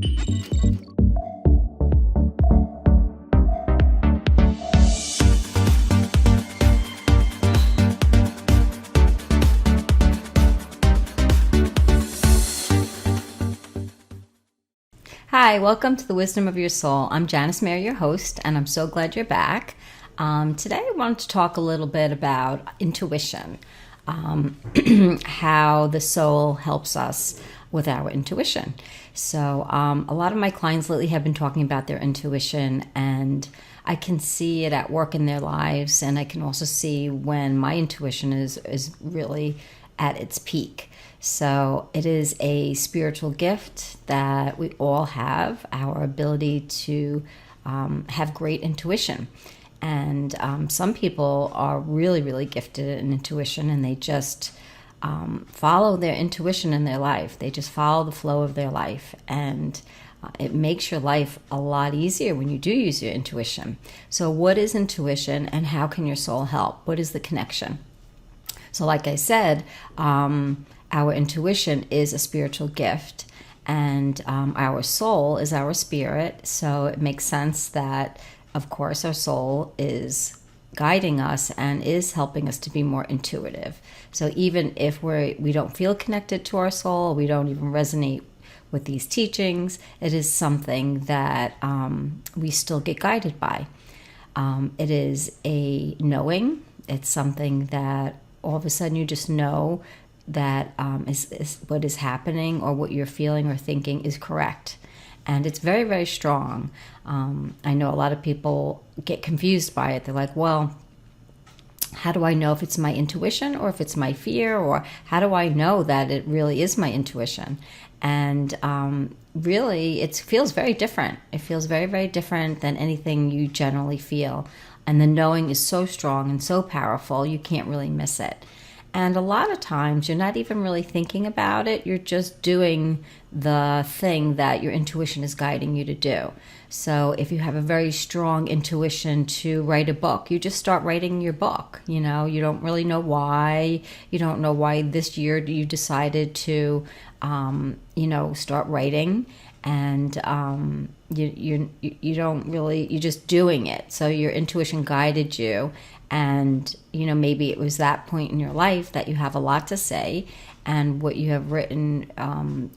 Hi, welcome to the Wisdom of Your Soul. I'm Janice Mary, your host, and I'm so glad you're back. Today I wanted to talk a little bit about intuition, how the soul helps us with our intuition. So a lot of my clients lately have been talking about their intuition, and I can see it at work in their lives, and I can also see when my intuition is really at its peak. So it is a spiritual gift that we all have, our ability to have great intuition. And some people are really, really gifted in intuition, and they just follow their intuition in their life. They just follow the flow of their life. And it makes your life a lot easier when you do use your intuition. So what is intuition, and how can your soul help? What is the connection? So like I said, our intuition is a spiritual gift, and our soul is our spirit. So it makes sense that, of course, our soul is guiding us and is helping us to be more intuitive. So even if we don't feel connected to our soul, we don't even resonate with these teachings, it is something that we still get guided by. It is a knowing. It's something that all of a sudden you just know that is what is happening, or what you're feeling or thinking is correct. And it's very, very strong. I know a lot of people get confused by it. They're like, well, how do I know if it's my intuition or if it's my fear? Or how do I know that it really is my intuition? And really, it feels very different. It feels very, very different than anything you generally feel. And the knowing is so strong and so powerful, you can't really miss it. And a lot of times you're not even really thinking about it. You're just doing the thing that your intuition is guiding you to do. So if you have a very strong intuition to write a book, you just start writing your book. You know, you don't really know why. You don't know why this year you decided to, start writing. And you don't really, you're just doing it. So your intuition guided you. And, maybe it was that point in your life that you have a lot to say, and what you have written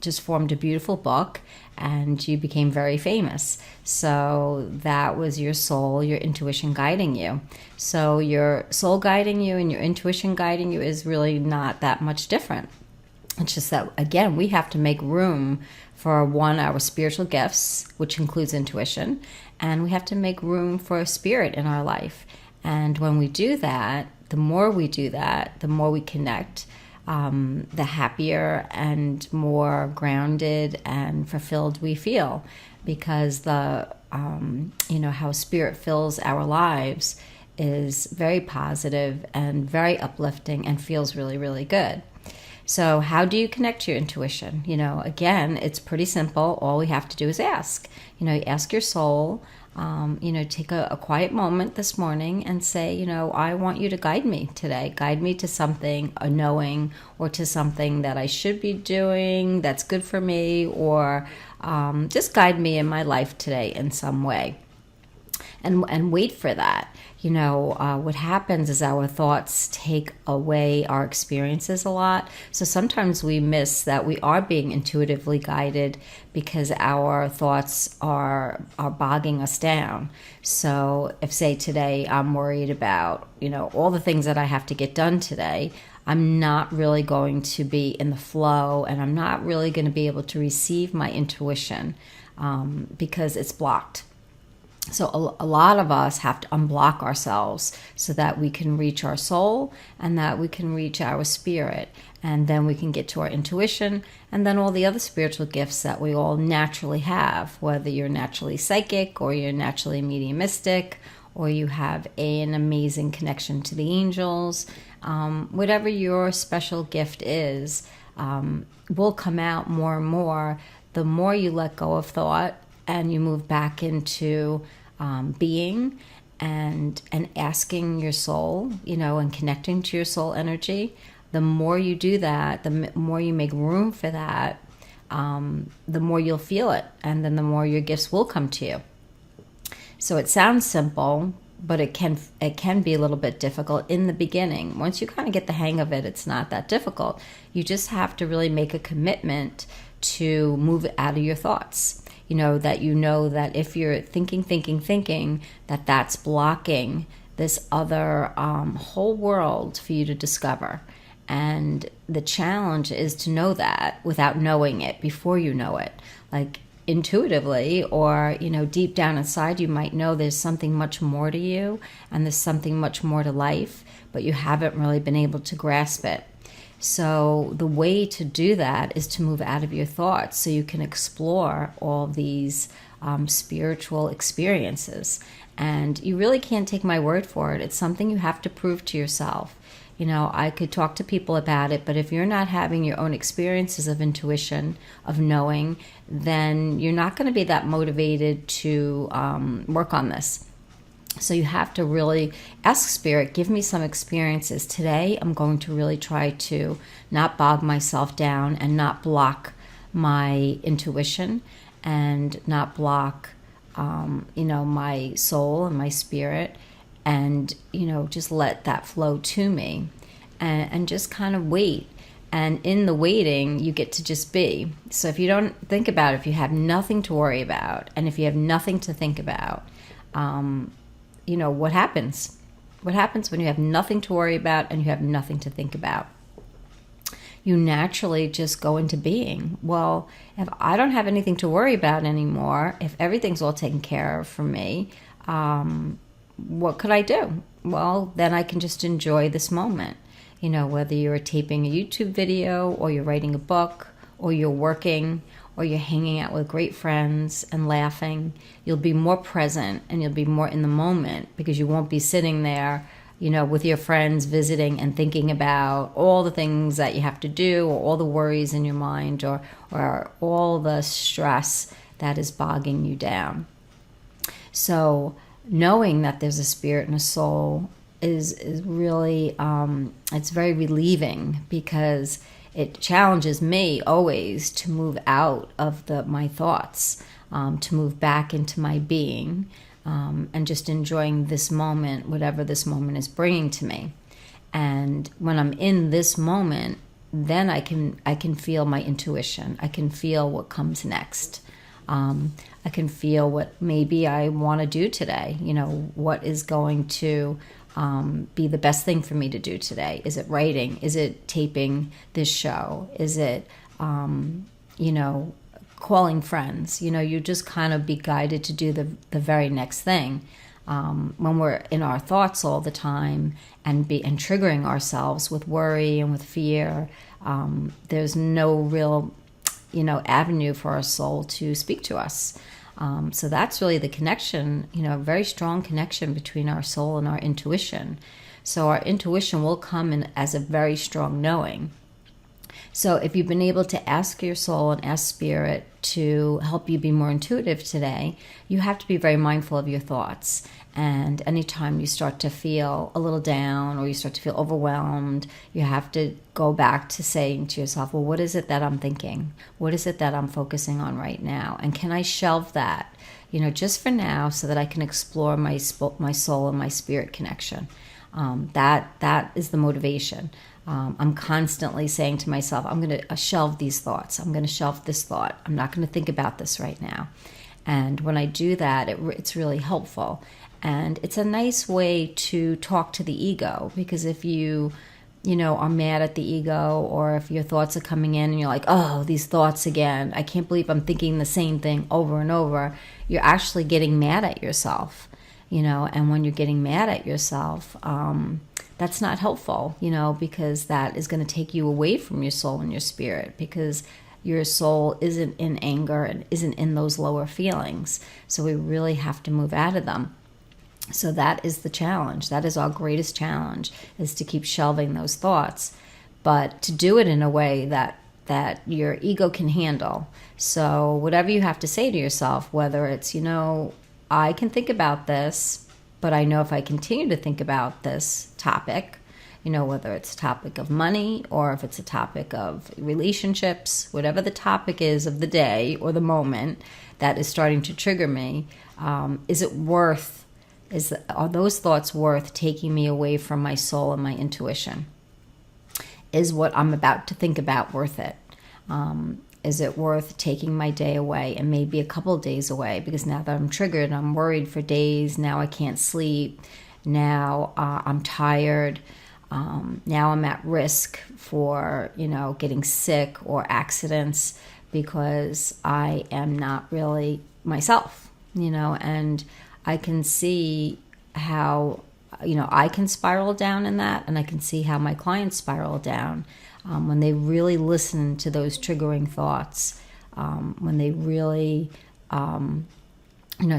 just formed a beautiful book, and you became very famous. So that was your soul, your intuition guiding you. So your soul guiding you and your intuition guiding you is really not that much different. It's just that, again, we have to make room for our spiritual gifts, which includes intuition, and we have to make room for a spirit in our life. And when we do that, the more we do that, the more we connect, the happier and more grounded and fulfilled we feel, because how spirit fills our lives is very positive and very uplifting and feels really, really good. So how do you connect to your intuition? Again, it's pretty simple. All we have to do is ask. You ask your soul. Take a quiet moment this morning and say, I want you to guide me today. Guide me to something, a knowing, or to something that I should be doing that's good for me, or just guide me in my life today in some way. And wait for that. What happens is our thoughts take away our experiences a lot. So sometimes we miss that we are being intuitively guided because our thoughts are bogging us down. So if, say, today I'm worried about, all the things that I have to get done today, I'm not really going to be in the flow, and I'm not really going to be able to receive my intuition because it's blocked. So a lot of us have to unblock ourselves so that we can reach our soul and that we can reach our spirit, and then we can get to our intuition, and then all the other spiritual gifts that we all naturally have, whether you're naturally psychic or you're naturally mediumistic or you have an amazing connection to the angels. Whatever your special gift is will come out more and more the more you let go of thought and you move back into being and asking your soul, and connecting to your soul energy. The more you do that, the more you make room for that, the more you'll feel it, and then the more your gifts will come to you. So it sounds simple, but it can be a little bit difficult in the beginning. Once you kind of get the hang of it, it's not that difficult. You just have to really make a commitment to move out of your thoughts. That if you're thinking, that's blocking this other whole world for you to discover. And the challenge is to know that without knowing it before you know it. Like intuitively or, deep down inside, you might know there's something much more to you and there's something much more to life, but you haven't really been able to grasp it. So the way to do that is to move out of your thoughts so you can explore all these spiritual experiences. And you really can't take my word for it. It's something you have to prove to yourself. I could talk to people about it, but if you're not having your own experiences of intuition, of knowing, then you're not going to be that motivated to work on this. So you have to really ask Spirit, give me some experiences. Today, I'm going to really try to not bog myself down and not block my intuition and not block, my soul and my spirit. And, just let that flow to me and just kind of wait. And in the waiting, you get to just be. So if you don't think about it, if you have nothing to worry about, and if you have nothing to think about, what happens? What happens when you have nothing to worry about and you have nothing to think about? You naturally just go into being. Well, if I don't have anything to worry about anymore, if everything's all taken care of for me, what could I do? Well, then I can just enjoy this moment. Whether you're taping a YouTube video or you're writing a book or you're working or you're hanging out with great friends and laughing, you'll be more present and you'll be more in the moment because you won't be sitting there, with your friends visiting and thinking about all the things that you have to do or all the worries in your mind or all the stress that is bogging you down. So knowing that there's a spirit and a soul is really, it's very relieving because it challenges me always to move out of my thoughts, to move back into my being, and just enjoying this moment, whatever this moment is bringing to me. And when I'm in this moment, then I can feel my intuition. I can feel what comes next. I can feel what maybe I want to do today. What is going to be the best thing for me to do today? Is it writing? Is it taping this show? Is it, calling friends? You just kind of be guided to do the very next thing. When we're in our thoughts all the time and triggering ourselves with worry and with fear, there's no real avenue for our soul to speak to us. So that's really the connection, a very strong connection between our soul and our intuition. So our intuition will come in as a very strong knowing. So if you've been able to ask your soul and ask spirit to help you be more intuitive today, you have to be very mindful of your thoughts. And anytime you start to feel a little down or you start to feel overwhelmed, you have to go back to saying to yourself, well, what is it that I'm thinking? What is it that I'm focusing on right now? And can I shelve that, just for now so that I can explore my soul and my spirit connection? That is the motivation. I'm constantly saying to myself, I'm going to shelve these thoughts. I'm going to shelve this thought. I'm not going to think about this right now. And when I do that, it's really helpful. And it's a nice way to talk to the ego, because if you are mad at the ego, or if your thoughts are coming in and you're like, oh, these thoughts again, I can't believe I'm thinking the same thing over and over, you're actually getting mad at yourself, and when you're getting mad at yourself, that's not helpful, because that is going to take you away from your soul and your spirit, because your soul isn't in anger and isn't in those lower feelings. So we really have to move out of them. So that is the challenge. That is our greatest challenge, is to keep shelving those thoughts, but to do it in a way that your ego can handle. So whatever you have to say to yourself, whether it's, I can think about this, but I know if I continue to think about this topic, whether it's a topic of money or if it's a topic of relationships, whatever the topic is of the day or the moment that is starting to trigger me, are those thoughts worth taking me away from my soul and my intuition? Is what I'm about to think about worth it? Is it worth taking my day away and maybe a couple of days away? Because now that I'm triggered, I'm worried for days. Now I can't sleep. Now I'm tired. Now I'm at risk for, getting sick or accidents because I am not really myself, and I can see how, I can spiral down in that, and I can see how my clients spiral down when they really listen to those triggering thoughts, when they really,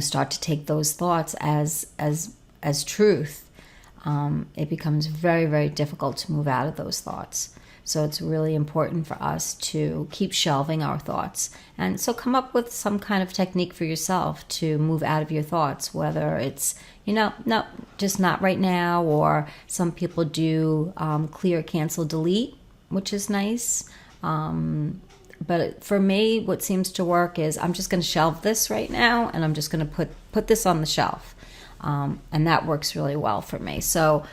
start to take those thoughts as truth. It becomes very, very difficult to move out of those thoughts. So it's really important for us to keep shelving our thoughts. And so come up with some kind of technique for yourself to move out of your thoughts, whether it's, no, just not right now, or some people do clear, cancel, delete, which is nice. But for me, what seems to work is I'm just going to shelve this right now, and I'm just going to put this on the shelf. And that works really well for me. So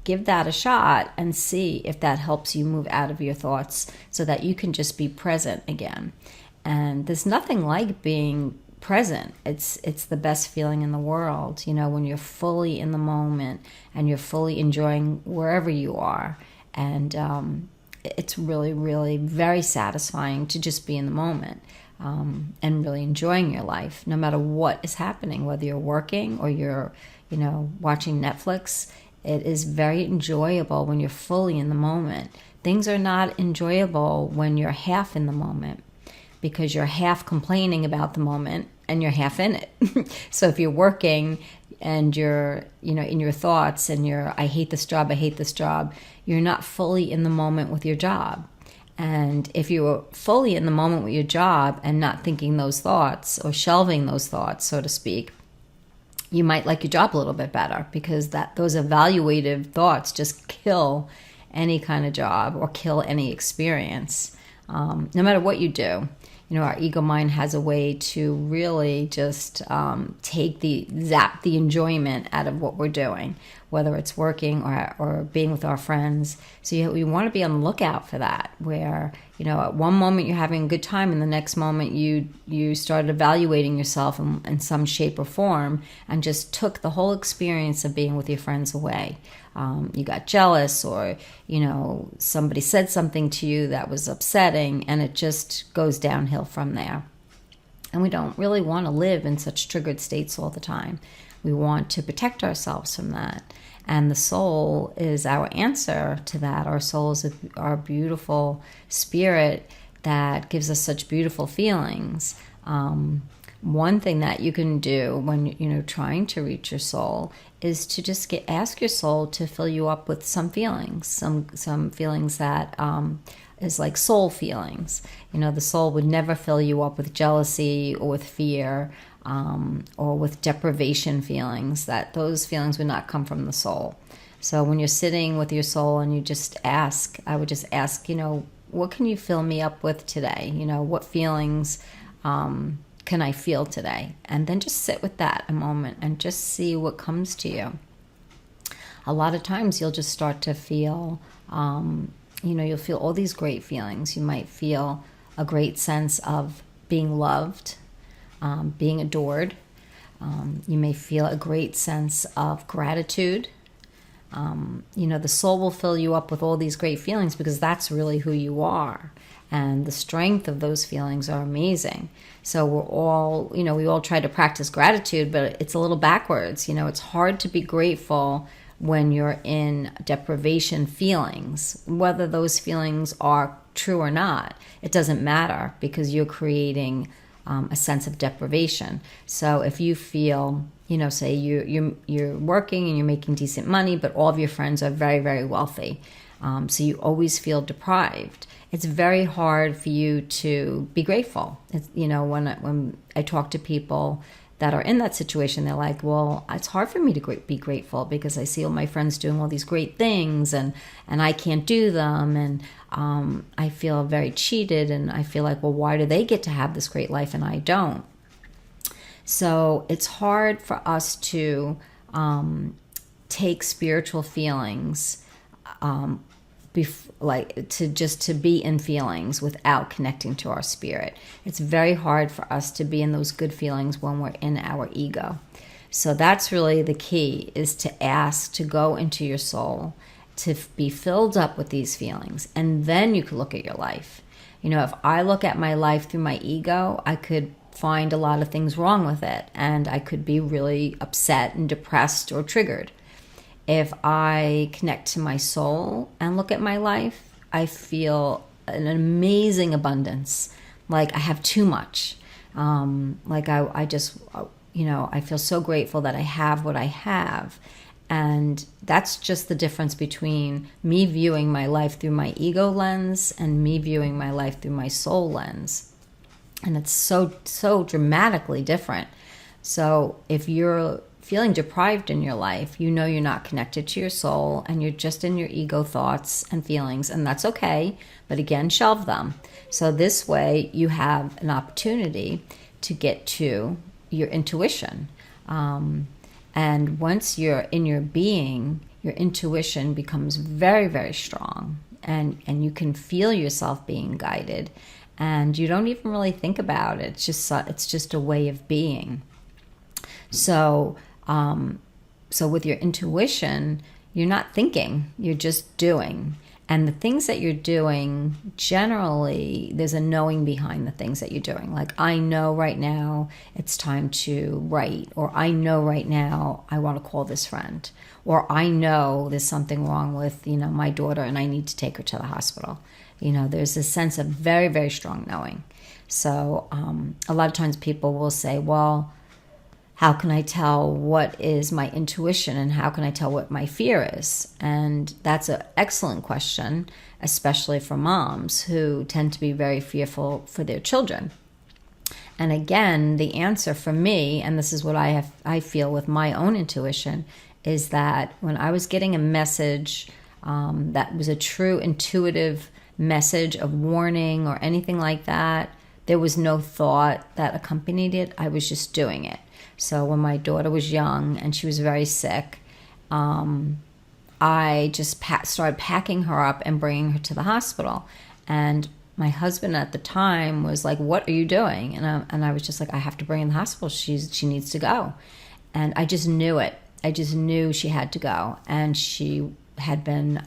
give that a shot and see if that helps you move out of your thoughts so that you can just be present again. And there's nothing like being present. It's the best feeling in the world, when you're fully in the moment and you're fully enjoying wherever you are. And it's really, really very satisfying to just be in the moment and really enjoying your life, no matter what is happening, whether you're working or you're, watching Netflix. It is very enjoyable when you're fully in the moment. Things are not enjoyable when you're half in the moment, because you're half complaining about the moment and you're half in it. So if you're working and you're, in your thoughts and I hate this job, you're not fully in the moment with your job. And if you were fully in the moment with your job and not thinking those thoughts or shelving those thoughts, so to speak, you might like your job a little bit better, because those evaluative thoughts just kill any kind of job or kill any experience. No matter what you do, our ego mind has a way to really just zap the enjoyment out of what we're doing, whether it's working or being with our friends. So we want to be on the lookout for that, where, at one moment you're having a good time and the next moment you started evaluating yourself in some shape or form and just took the whole experience of being with your friends away. You got jealous, or, somebody said something to you that was upsetting, and it just goes downhill from there. And we don't really want to live in such triggered states all the time. We want to protect ourselves from that. And the soul is our answer to that. Our soul is our beautiful spirit that gives us such beautiful feelings. One thing that you can do when trying to reach your soul is to just ask your soul to fill you up with some feelings, some feelings that is like soul feelings. The soul would never fill you up with jealousy or with fear or with deprivation feelings. Those feelings would not come from the soul. So when you're sitting with your soul and you just ask, I would just ask, what can you fill me up with today? What feelings can I feel today? And then just sit with that a moment and just see what comes to you. A lot of times you'll just start to feel, you'll feel all these great feelings. You might feel a great sense of being loved, being adored. You may feel a great sense of gratitude. The soul will fill you up with all these great feelings because that's really who you are. And the strength of those feelings are amazing. So we're all, we all try to practice gratitude, but it's a little backwards. It's hard to be grateful when you're in deprivation feelings. Whether those feelings are true or not, it doesn't matter, because you're creating a sense of deprivation. So if you feel, say you're working and you're making decent money, but all of your friends are very, very wealthy. So you always feel deprived. It's very hard for you to be grateful. When I talk to people that are in that situation, they're like, well, it's hard for me to be grateful because I see all my friends doing all these great things, and I can't do them. And I feel very cheated, and I feel like, well, why do they get to have this great life and I don't? So it's hard for us to take spiritual feelings, to be in feelings without connecting to our spirit. It's very hard for us to be in those good feelings when we're in our ego. So that's really the key, is to ask to go into your soul, to be filled up with these feelings, and then you can look at your life. If I look at my life through my ego, I could find a lot of things wrong with it, and I could be really upset and depressed or triggered. If I connect to my soul and look at my life, I feel an amazing abundance. Like I have too much. I feel so grateful that I have what I have. And that's just the difference between me viewing my life through my ego lens and me viewing my life through my soul lens. And it's so dramatically different. So if you're feeling deprived in your life, you're not connected to your soul, and you're just in your ego thoughts and feelings, and that's okay. But again, shelve them. So this way you have an opportunity to get to your intuition. And once you're in your being, your intuition becomes very, very strong, and you can feel yourself being guided, and you don't even really think about it. It's just a way of being. So with your intuition, you're not thinking, you're just doing. And the things that you're doing, generally, there's a knowing behind the things that you're doing. Like, I know right now it's time to write, or I know right now I want to call this friend, or I know there's something wrong with, my daughter and I need to take her to the hospital. There's a sense of very, very strong knowing. So a lot of times people will say, well, how can I tell what is my intuition, and how can I tell what my fear is? And that's an excellent question, especially for moms who tend to be very fearful for their children. And again, the answer for me, and this is what I feel with my own intuition, is that when I was getting a message that was a true intuitive message of warning or anything like that, there was no thought that accompanied it. I was just doing it. So when my daughter was young and she was very sick, I just started packing her up and bringing her to the hospital. And my husband at the time was like, "What are you doing?" And I was just like, "I have to bring her in the hospital. She needs to go." And I just knew it. I just knew she had to go. And she had been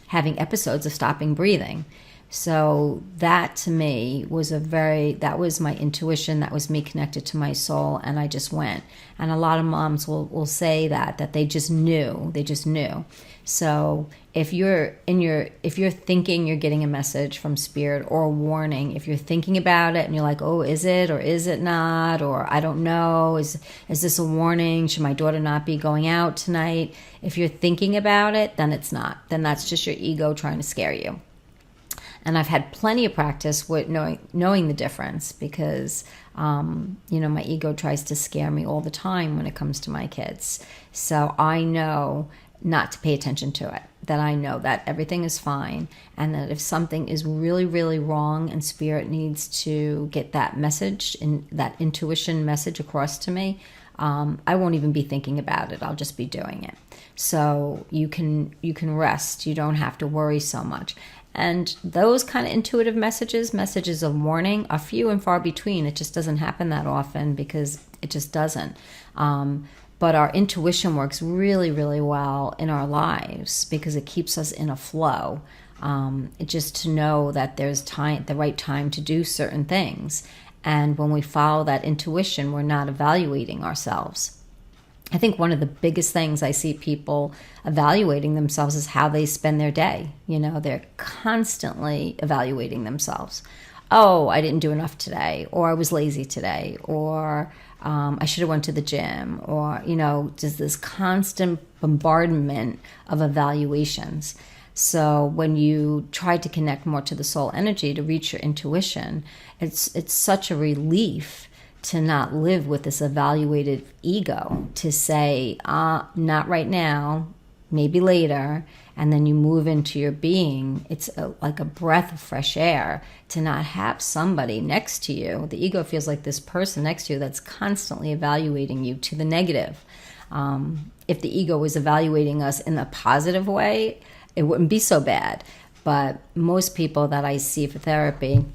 having episodes of stopping breathing. So that to me was that was my intuition, that was me connected to my soul, and I just went. And a lot of moms will say that they just knew. So if you're thinking you're getting a message from spirit or a warning, if you're thinking about it and you're like, oh, is it or is it not, or I don't know, is this a warning? Should my daughter not be going out tonight? If you're thinking about it, then it's not. Then that's just your ego trying to scare you. And I've had plenty of practice with knowing the difference, because, my ego tries to scare me all the time when it comes to my kids. So I know not to pay attention to it, that I know that everything is fine, and that if something is really, really wrong and spirit needs to get that message and that intuition message across to me, I won't even be thinking about it. I'll just be doing it. So you can rest. You don't have to worry so much. And those kind of intuitive messages of warning, are few and far between. It just doesn't happen that often, because it just doesn't. But our intuition works really, really well in our lives, because it keeps us in a flow. Just to know that there's the right time to do certain things. And when we follow that intuition, we're not evaluating ourselves. I think one of the biggest things I see people evaluating themselves is how they spend their day. They're constantly evaluating themselves. Oh, I didn't do enough today, or I was lazy today, or I should have went to the gym, or, just this constant bombardment of evaluations. So when you try to connect more to the soul energy to reach your intuition, it's such a relief to not live with this evaluated ego, to say, not right now, maybe later, and then you move into your being. It's like a breath of fresh air to not have somebody next to you. The ego feels like this person next to you that's constantly evaluating you to the negative. If the ego was evaluating us in a positive way, it wouldn't be so bad. But most people that I see for therapy,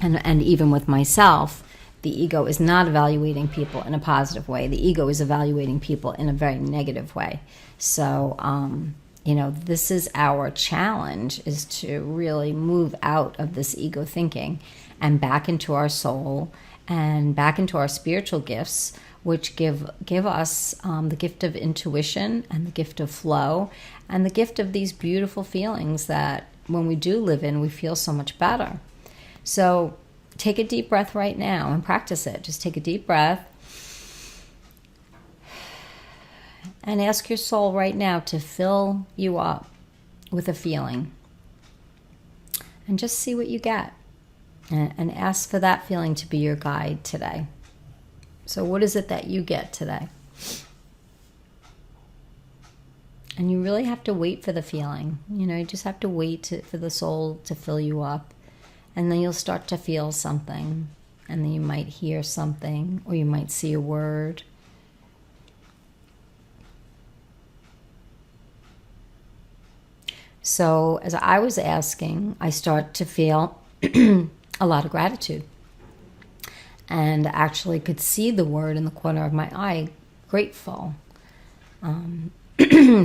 and even with myself, the ego is not evaluating people in a positive way. The ego is evaluating people in a very negative way. So, this is our challenge, is to really move out of this ego thinking and back into our soul and back into our spiritual gifts, which give us the gift of intuition and the gift of flow and the gift of these beautiful feelings that when we do live in, we feel so much better. So take a deep breath right now and practice it. Just take a deep breath and ask your soul right now to fill you up with a feeling. And just see what you get. And ask for that feeling to be your guide today. So what is it that you get today? And you really have to wait for the feeling. You just have to wait for the soul to fill you up. And then you'll start to feel something. And then you might hear something, or you might see a word. So as I was asking, I start to feel a lot of gratitude. And actually could see the word in the corner of my eye, grateful.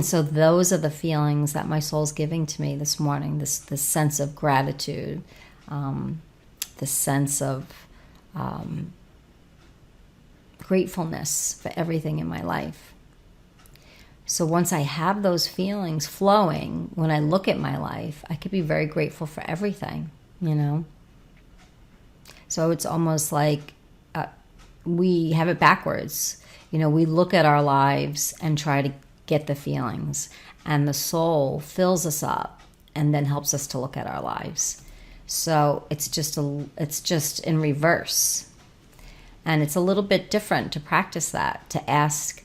So those are the feelings that my soul's giving to me this morning, this sense of gratitude, the sense of gratefulness for everything in my life. So once I have those feelings flowing, when I look at my life, I could be very grateful for everything, So it's almost like we have it backwards. We look at our lives and try to get the feelings, and the soul fills us up and then helps us to look at our lives. So it's just in reverse. And it's a little bit different to practice that, to ask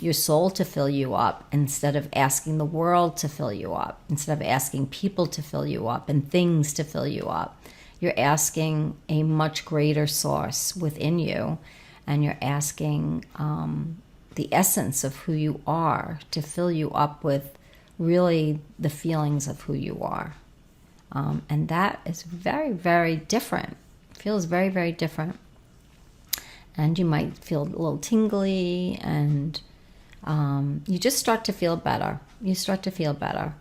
your soul to fill you up instead of asking the world to fill you up, instead of asking people to fill you up and things to fill you up. You're asking a much greater source within you, and you're asking the essence of who you are to fill you up with really the feelings of who you are. And that is very, very different. It feels very, very different. And you might feel a little tingly, and you just start to feel better. You start to feel better.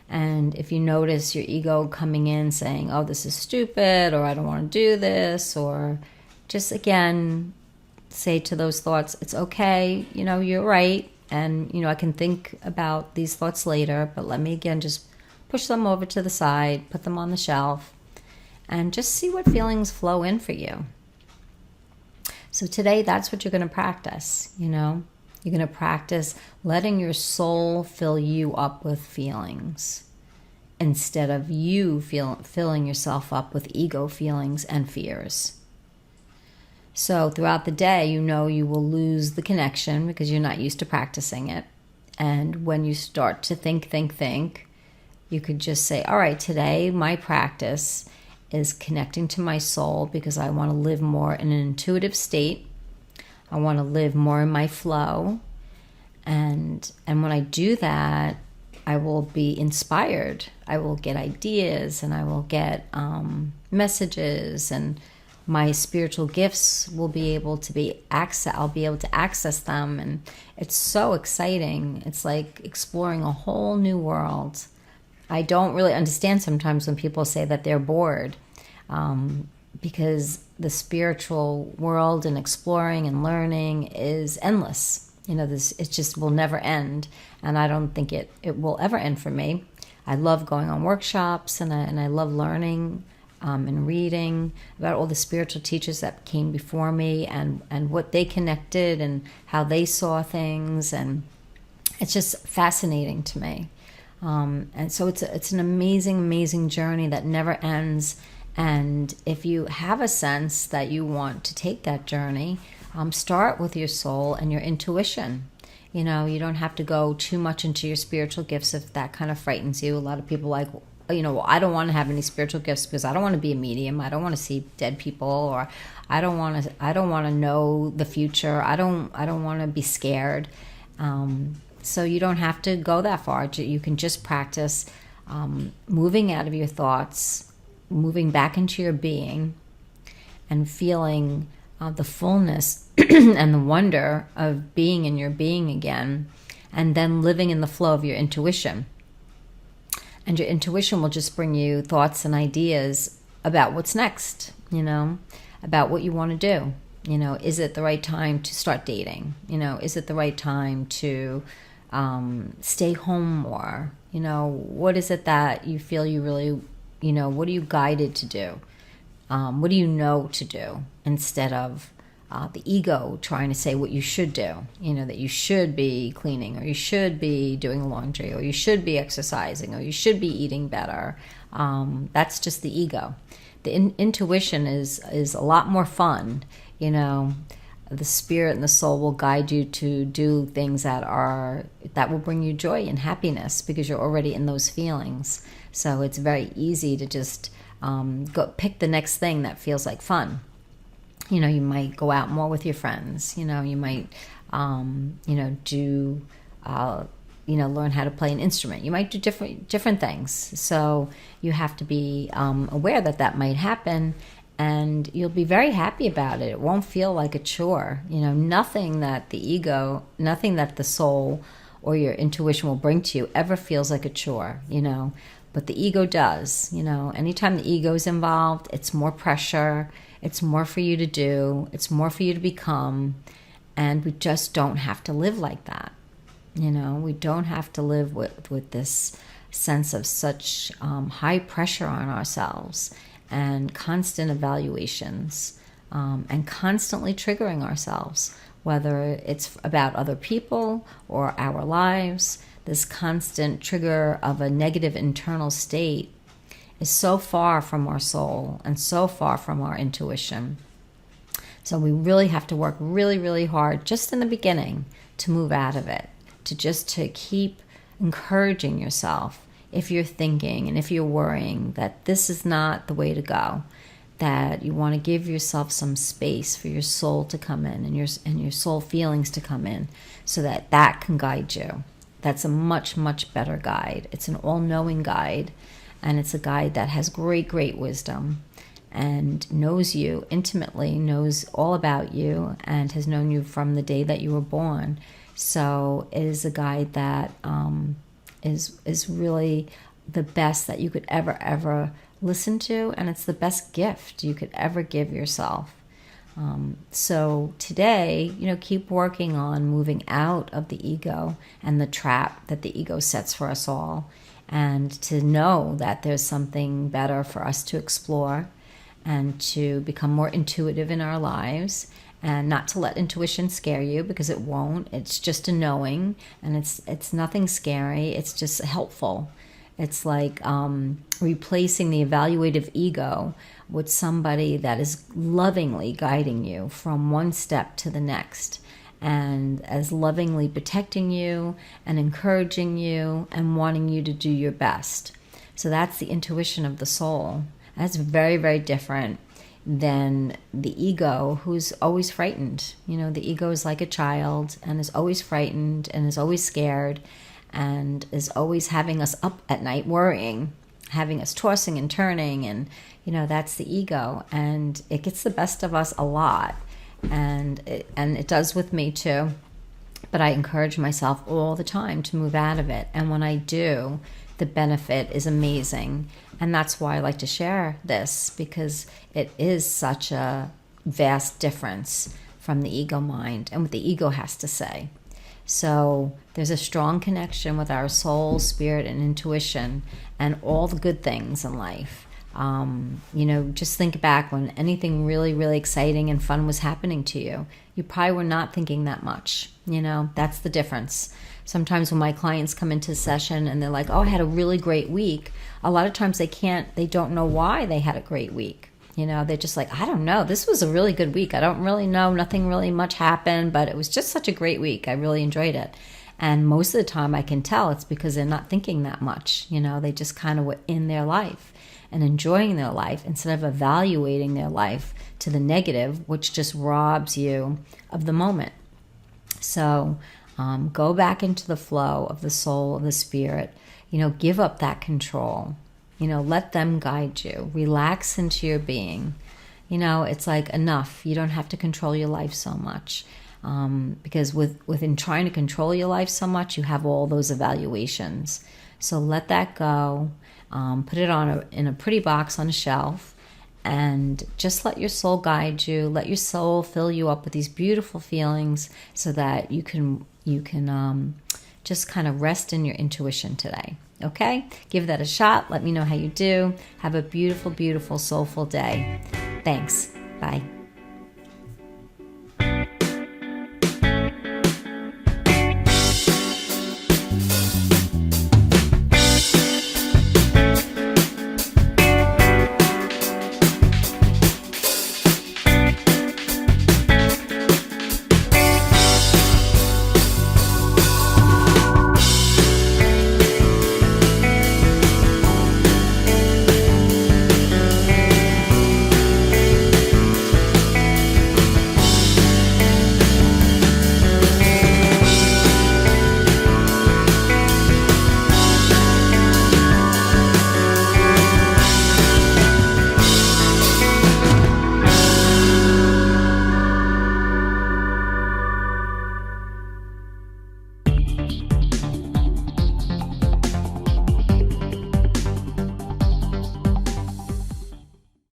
And if you notice your ego coming in saying, oh, this is stupid, or I don't want to do this, or just again, say to those thoughts, it's okay, you're right. And, I can think about these thoughts later, but let me again just push them over to the side, put them on the shelf, and just see what feelings flow in for you. So today, that's what you're going to practice, You're going to practice letting your soul fill you up with feelings instead of you filling yourself up with ego feelings and fears. So throughout the day, you will lose the connection because you're not used to practicing it. And when you start to think, you could just say, all right, today my practice is connecting to my soul because I want to live more in an intuitive state. I want to live more in my flow. And when I do that, I will be inspired. I will get ideas, and I will get messages, and my spiritual gifts will be able to be I'll be able to access them, and it's so exciting. It's like exploring a whole new world. I don't really understand sometimes when people say that they're bored, because the spiritual world and exploring and learning is endless. It just will never end, and I don't think it will ever end for me. I love going on workshops, and I love learning and reading about all the spiritual teachers that came before me and what they connected and how they saw things, and it's just fascinating to me. And so it's an amazing, amazing journey that never ends, And if you have a sense that you want to take that journey, start with your soul and your intuition. You don't have to go too much into your spiritual gifts if that kind of frightens you. A lot of people like, I don't want to have any spiritual gifts because I don't want to be a medium. I don't want to see dead people, or I don't want to know the future. I don't want to be scared. So you don't have to go that far. You can just practice moving out of your thoughts, moving back into your being, and feeling the fullness and the wonder of being in your being again, and then living in the flow of your intuition. And your intuition will just bring you thoughts and ideas about what's next, about what you want to do. Is it the right time to start dating? Is it the right time to stay home more? What is it that you feel you really, what are you guided to do? What do you know to do, instead of the ego trying to say what you should do, that you should be cleaning, or you should be doing laundry, or you should be exercising, or you should be eating better. That's just the ego. The intuition is a lot more fun. The spirit and the soul will guide you to do things that will bring you joy and happiness, because you're already in those feelings. So it's very easy to just go pick the next thing that feels like fun. You might go out more with your friends. You might, do, learn how to play an instrument. You might do different things. So you have to be aware that might happen, and you'll be very happy about it. It won't feel like a chore. Nothing that the soul or your intuition will bring to you ever feels like a chore. But the ego does. Anytime the ego is involved, it's more pressure. It's more for you to do. It's more for you to become. And we just don't have to live like that. We don't have to live with this sense of such high pressure on ourselves, and constant evaluations, and constantly triggering ourselves, whether it's about other people or our lives. This constant trigger of a negative internal state is so far from our soul and so far from our intuition. So we really have to work really, really hard just in the beginning to move out of it, to keep encouraging yourself if you're thinking and if you're worrying that this is not the way to go, that you want to give yourself some space for your soul to come in, and your soul feelings to come in, so that can guide you. That's a much, much better guide. It's an all-knowing guide. And it's a guide that has great, great wisdom, and knows you intimately, knows all about you, and has known you from the day that you were born. So it is a guide that is really the best that you could ever listen to, and it's the best gift you could ever give yourself. So today, keep working on moving out of the ego and the trap that the ego sets for us all, and to know that there's something better for us to explore, and to become more intuitive in our lives, and not to let intuition scare you, because it won't. It's just a knowing, and it's nothing scary. It's just helpful. It's like replacing the evaluative ego with somebody that is lovingly guiding you from one step to the next, and as lovingly protecting you and encouraging you and wanting you to do your best. So that's the intuition of the soul. That's very, very different than the ego, who's always frightened. The ego is like a child and is always frightened and is always scared, and is always having us up at night worrying, having us tossing and turning, and that's the ego, and it gets the best of us a lot, and it does with me too. But I encourage myself all the time to move out of it, and when I do, the benefit is amazing. And that's why I like to share this, because it is such a vast difference from the ego mind and what the ego has to say. So there's a strong connection with our soul, spirit, and intuition, and all the good things in life. Just think back when anything really, really exciting and fun was happening to you. You probably were not thinking that much. That's the difference. sometimes when my clients come into session and they're like, oh, I had a really great week, a lot of times they don't know why they had a great week. They're just like, I don't know, this was a really good week. I don't really know, nothing really much happened, but it was just such a great week. I really enjoyed it. And most of the time I can tell it's because they're not thinking that much. They just kind of were in their life and enjoying their life instead of evaluating their life to the negative, which just robs you of the moment. So go back into the flow of the soul, of the spirit. Give up that control. Let them guide you. Relax into your being. It's like enough. You don't have to control your life so much. Because within trying to control your life so much, you have all those evaluations. So let that go. Put it in a pretty box on a shelf, and just let your soul guide you. Let your soul fill you up with these beautiful feelings, so that you can just kind of rest in your intuition today. Okay? Give that a shot. Let me know how you do. Have a beautiful, beautiful, soulful day. Thanks. Bye.